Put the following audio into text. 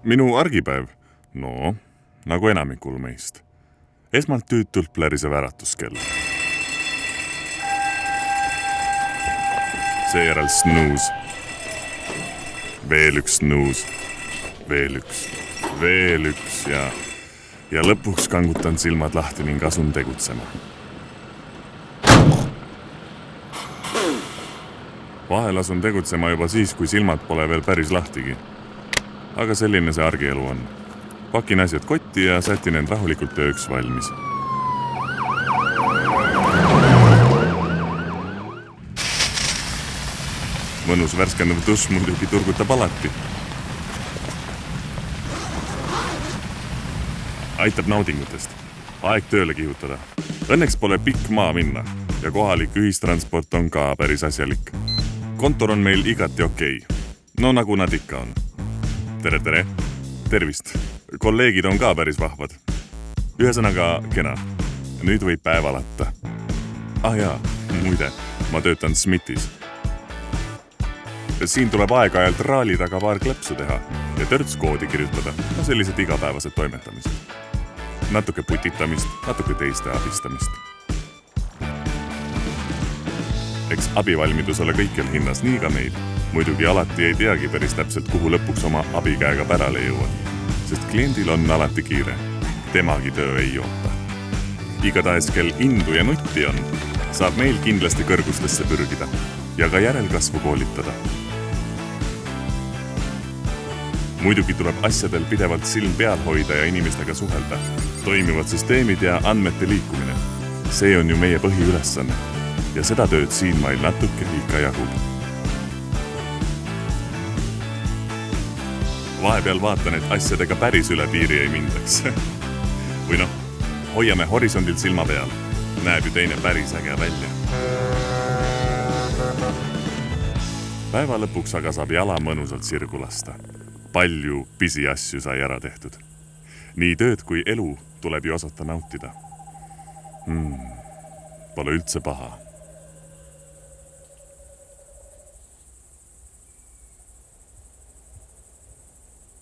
Minu argipäev? No, nagu enamikul meist. Esmalt tüütult plärisev äratuskell. Seejärel snuus. Veel üks snuus. Veel üks ja lõpuks kangutan silmad lahti ning asun tegutsema. Vahel asun tegutsema juba siis, kui silmad pole veel päris lahtigi. Aga selline see argielu on. Pakin asjad kotti ja sätin end rahulikult tööks valmis. Mõnus värskendav dušš muidugi turgutab alati. Aitab naudingutest. Aeg tööle kihutada. Õnneks pole pikk maa minna ja kohalik ühistransport on ka päris asjalik. Kontor on meil igati okei. No nagu nad ikka on. Tere! Tervist! Kolleegid on ka päris vahvad. Ühesõnaga kena. Nüüd võib päev alata. Jaa, muide, ma töötan Smithis. Siin tuleb aeg-ajalt raali taga paar klepsu teha ja törtskoodi kirjutada. No sellised igapäevased toimetamised. Natuke putitamist, natuke teiste abistamist. Eks abivalmidus ole kõikjal hinnas, nii ka meil. Muidugi alati ei teagi päris täpselt, kuhu lõpuks oma abikäega pärale jõuad. Sest kliendil on alati kiire. Temagi töö ei oota. Igatahes kel indu ja nutti on, saab meil kindlasti kõrgustesse pürgida ja ka järelkasvu koolitada. Muidugi tuleb asjadel pidevalt silm peal hoida ja inimestega suhelda. Toimivad süsteemid ja andmete liikumine. See on ju meie põhiülesanne. Ja seda tööd siin meil natuke ikka jagub. Vahepeal vaatan, et asjadega päris üle piiri ei mindaks. Või noh, hoiame horisondil silma peal. Näeb ju teine päris äge välja. Päeva lõpuks aga saab jala mõnusalt sirgu lasta. Palju pisiasju sai ära tehtud. Nii tööd kui elu tuleb ju osata nautida. Pole üldse paha.